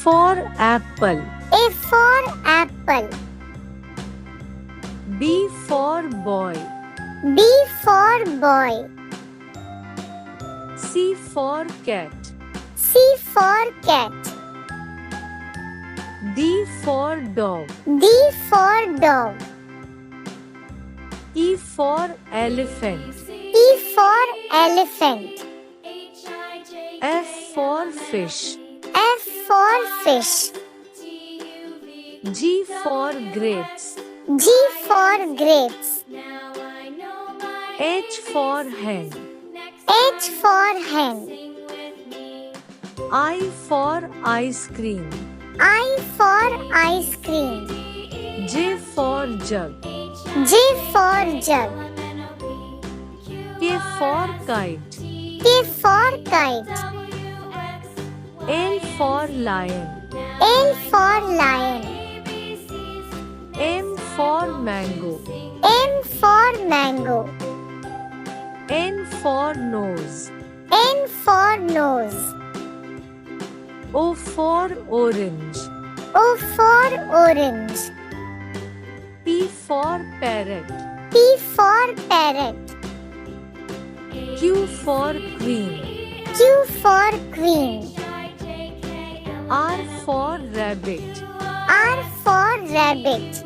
for apple. A for apple. B for boy. B for boy. C for cat. C for cat. D for dog. D for dog. E for elephant. E for elephant. F for fish. F for fish. G for grapes. G for grapes. H for hen. H for hen. I for ice cream. I for ice cream. J for jug. J for jug. K for kite. K for kite. L for lion. L for lion. M for mango. M for mango. N for nose. N for nose. O for orange. O for orange. P for parrot. P for parrot. Q for queen. Q for queen. R for rabbit. R for rabbit.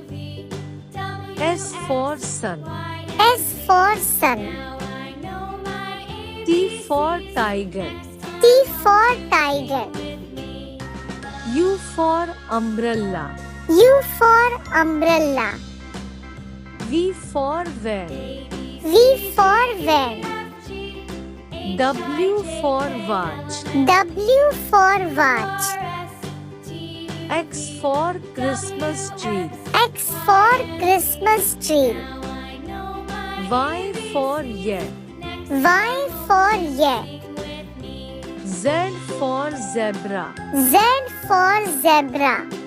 S for sun. S for sun. T for tiger. T for tiger. U for umbrella. U for umbrella. V for van. V for van. W for watch. W for watch. X for Christmas tree. X for Christmas tree. Y for yak. Y for yak. Z for zebra. Z for zebra.